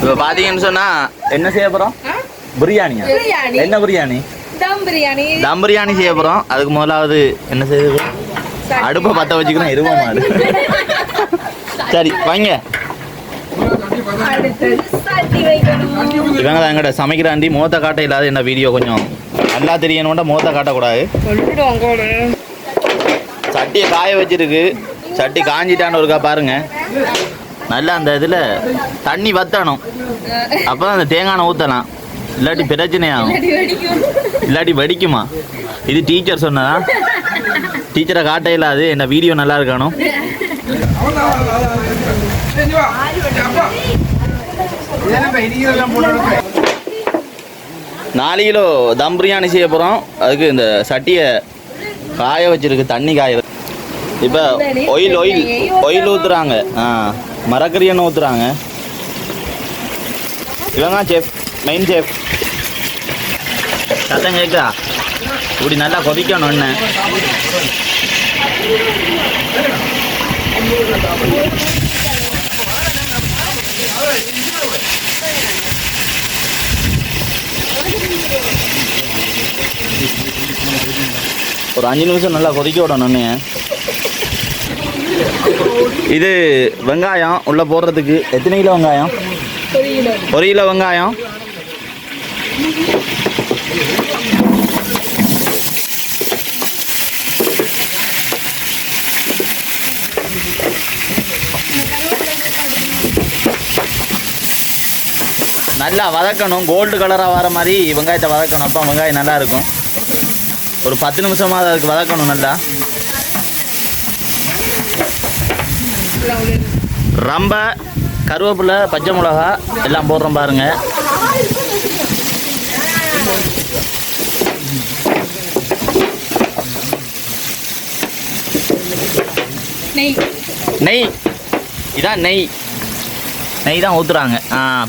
இப்போ பார்த்தீங்கன்னு சொன்னா என்ன செய்ய போறோம்? பிரியாணியா? என்ன பிரியாணி? தம் பிரியாணி செய்ய போறோம். அதுக்கு முதலாவது என்ன செய்யுது? அடுப்பை பற்ற வச்சுக்கிறோம். எருவ மாடு. சரி வாங்க. இவங்க தான் எங்கட சமைக்கிறாண்டி மோத்த காட்ட இல்லாத என்ன வீடியோ கொஞ்சம் நல்லா தெரியணும்னா மோத்த காட்டக்கூடாது. சட்டியை காய வச்சிருக்கு. சட்டி காஞ்சிட்டான்னு ஒருக்கா பாருங்க. நல்லா அந்த இதில் தண்ணி வத்தணும். அப்போ அந்த தேங்காய் ஊற்றலாம். இல்லாட்டி பிரச்சனையாகும். இல்லாட்டி வெடிக்குமா? இது டீச்சர் சொன்னதா? டீச்சரை காட்ட இல்லாது என்ன வீடியோ நல்லா இருக்கணும். 4 கிலோ தம் பிரியாணி செய்ய போகிறோம். அதுக்கு இந்த சட்டியை காய வச்சிருக்கு. தண்ணி காய. இப்போ ஒயில் ஊற்றுறாங்க. மரக்கறி எண்ணெய் ஊற்றுறாங்க. இவங்க செஃப், மெயின் செஃப். சத்தம் கேட்குதா? இப்படி நல்லா கொதிக்கணும் எண்ணெய். ஒரு 5 நிமிஷம் நல்லா கொதிக்க விடணும். இது வெங்காயம் உள்ள போடுறதுக்கு. எத்தனை கிலோ வெங்காயம்? 1 கிலோ வெங்காயம். நல்லா வதக்கணும். கோல்டு கலராக வர மாதிரி வெங்காயத்தை வதக்கணும். அப்போ வெங்காயம் நல்லா இருக்கும். ஒரு 10 நிமிஷமாக அதுக்கு வதக்கணும். நல்லா ரொம்ப கருவேப்பிலை, பச்சை மிளகா எல்லாம் போடுறோம் பாருங்க. நெய் இதான் நெய் தான் ஊற்றுறாங்க.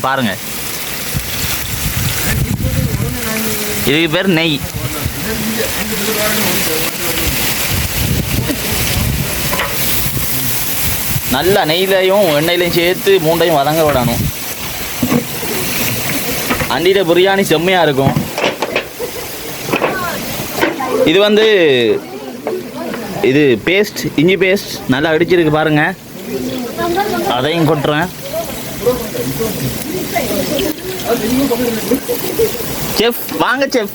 பாருங்க, இதுக்கு பேர் நெய். நல்லா நெய்லையும் எண்ணெயிலையும் சேர்த்து 3யும் வதங்க விடணும். அண்டிட பிரியாணி செம்மையாக இருக்கும். இது பேஸ்ட், இஞ்சி பேஸ்ட் நல்லா அடிச்சிருக்கு பாருங்க. அதையும் கொட்டுறேன். செஃப் வாங்க செஃப்.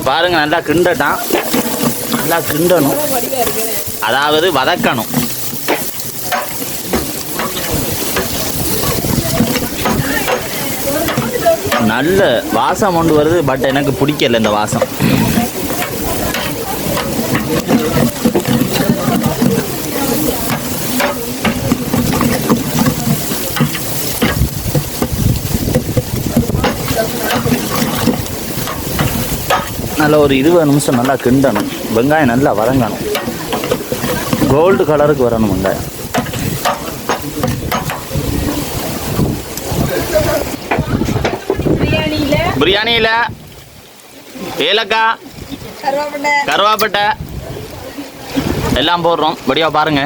பாருங்க நல்லா கிண்டட்டான். நல்லா கிண்டணும், அதாவது வதக்கணும். நல்ல வாசம் கொண்டு வருது. பட் எனக்கு பிடிக்கல இந்த வாசம். நல்லா ஒரு 20 நிமிஷம் நல்லா கிண்டணும். வெங்காயம் நல்லா வதங்கணும். கோல்டு கலருக்கு வரணும் வெங்காயம். பிரியாணியில் ஏலக்காய், கருவாப்பட்டை எல்லாம் போடுறோம். படியா பாருங்க.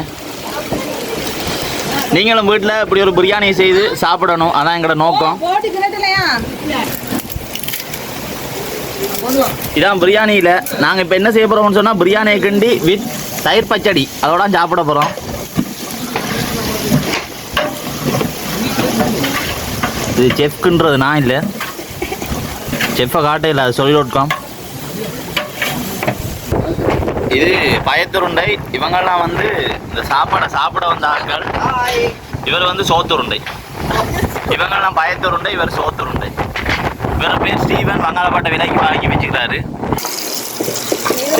நீங்களும் வீட்டில் இப்படி ஒரு பிரியாணி செய்து சாப்பிடணும். அதான் எங்களோட நோக்கம். இதான் பிரியாணியில் நாங்கள் இப்போ என்ன செய்ய போகிறோம்னு சொன்னால், பிரியாணியை கிண்டி வித் தயிர் பச்சடி அதோட சாப்பிட போகிறோம். இது செஃப்க்குன்றது நான் இல்லை, செஃப்பை காட்ட இல்லை, அது சொல்லி.com. இது பயத்துருண்டை. இவங்கெல்லாம் இந்த சாப்பாடை சாப்பிட வந்த ஆட்கள். இவர் சோத்துருண்டை. இவங்கெல்லாம் பயத்துருண்டை, இவர் சோத்துருண்டை. இவர் பேர் ஸ்டீவன். வங்காளப்பட்ட விலைக்கு வாங்கி வச்சுக்கிறாரு.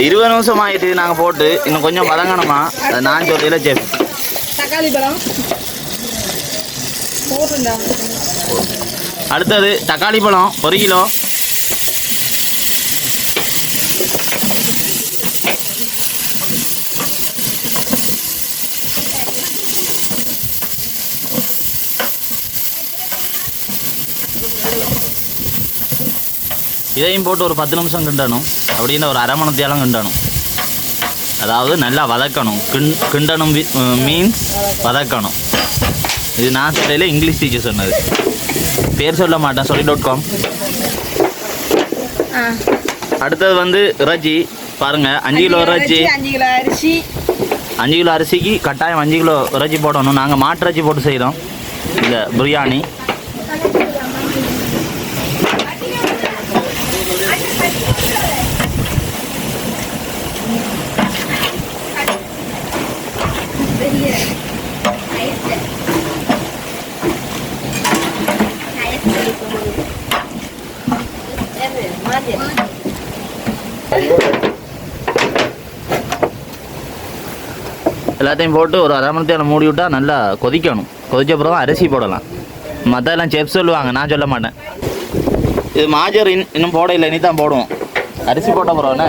20 நிமிஷம் ஆகிட்டு நாங்கள் போட்டு. இன்னும் கொஞ்சம் வதங்கணுமா? அது நான் சொல்லல செஃப். தக்காளி பழம் அடுத்தது தக்காளி பழம் 1 கிலோ. இதையும் போட்டு ஒரு 10 நிமிஷம் கிண்டணும். அப்படின்னு ஒரு அரை மணி நேரம் கிண்டணும். அதாவது நல்லா வதக்கணும். கிண்டணும் மீன்ஸ் வதக்கணும். இது நான் சொல்லையில் இங்கிலீஷ் டீச்சர் சொன்னது. பேர் சொல்ல மாட்டேன், சொல்லி.com. அடுத்தது வந்து இறைச்சி பாருங்கள். 5 கிலோ இறைச்சி, 5 கிலோ அரிசி. 5 கிலோ அரிசிக்கு கட்டாயம் 5 கிலோ இறைச்சி போடணும். நாங்கள் மாட்டு இறைச்சி போட்டு செய்கிறோம் இந்த பிரியாணி. எல்லாத்தையும் போட்டு ஒரு அரை மணி நேரம் மூடி விட்டால் நல்லா கொதிக்கணும். கொதிச்ச அப்புறம் தான் அரிசி போடலாம். மற்றெல்லாம் செஃப் சொல்லுவாங்க, நான் சொல்ல மாட்டேன். இது மாஜர் இன்னும் போட இல்லை, இனி தான் போடுவோம். அரிசி போட்ட போகிறோன்னே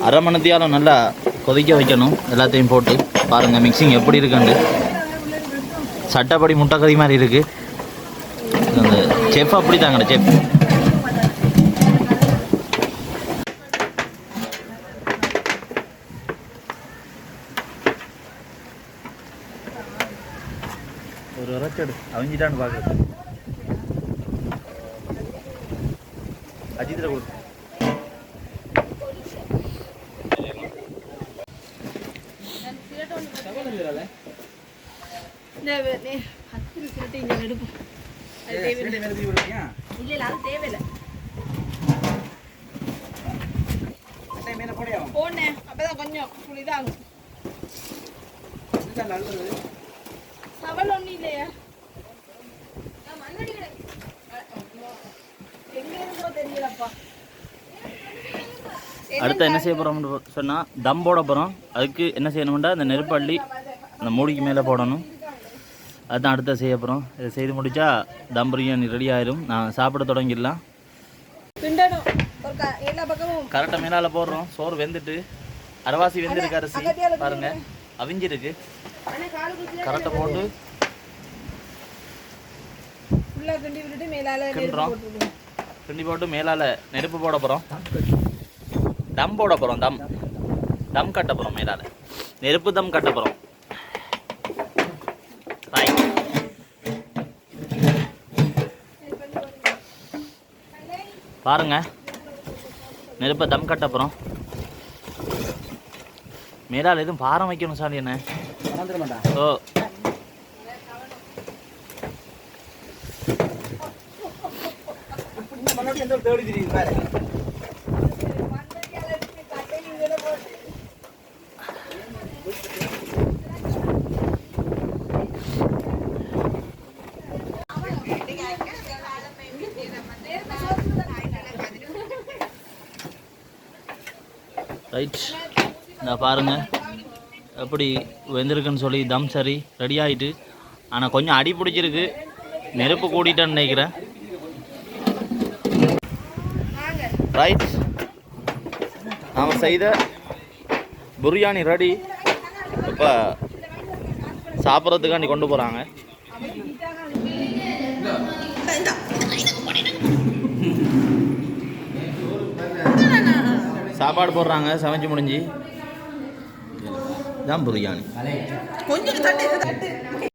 அரை மணி நேரம் நல்லா கொதிக்க வைக்கணும். எல்லாத்தையும் போட்டு பாருங்கள் மிக்சிங் எப்படி இருக்குன்னு. சட்டப்படி முட்டைக்கறி மாதிரி இருக்குது. அந்த செஃப் அப்படி தாங்கடா செஃப். ஒரு இறைச்சடு அவிஞ்சிட்டான்னு பார்க்குறது. அஜித்தில் கொடு. அப்பதான் கொஞ்சம் புளிதாகும். சவல் ஒன்றும் இல்லையா? அடுத்து என்ன செய்ய போகிறோம்னு சொன்னால் தம் போட போகிறோம். அதுக்கு என்ன செய்யணும்னா இந்த நெருப்பள்ளி அந்த மூடிக்கு மேலே போடணும். அதுதான் அடுத்த செய்ய போகிறோம். இதை செய்து முடித்தா தம் பிரியாணி ரெடி ஆயிரும். நான் சாப்பிட தொடங்கிடலாம். கரெக்டாக மேலால் போடுறோம். சோறு வெந்துட்டு அரைவாசி வெந்திருக்கு. அரிசி பாருங்கள் அவிஞ்சிருக்கு. கரெக்டாக போட்டு கிண்டுறோம். கிண்டி போட்டு மேலால் நெருப்பு போட போகிறோம். தம் போட போகிறோம். தம் கட்ட போகிறோம். மேலால் நெருப்பு தம் கட்ட போகிறோம். பாருங்க நெருப்பை தம் கட்ட போகிறோம். மேலால் எதுவும் பாரம் வைக்கணும் சார் என்ன? ஓ ரைட். இந்த பாருங்கள் எப்படி வெந்திருக்குன்னு சொல்லி தம் சரி ரெடி ஆகிட்டு. ஆனால் கொஞ்சம் அடி பிடிச்சிருக்கு. நெருப்பு கூட்டிட்டான்னு நினைக்கிறேன். ரைட், நாம் செய்த பிரியாணி ரெடி. இப்போ சாப்பிட்றதுக்காண்டி கொண்டு போகிறாங்க. சாப்பாடு போடுறாங்க. சமைச்சு முடிஞ்சு தான் பிரியாணி.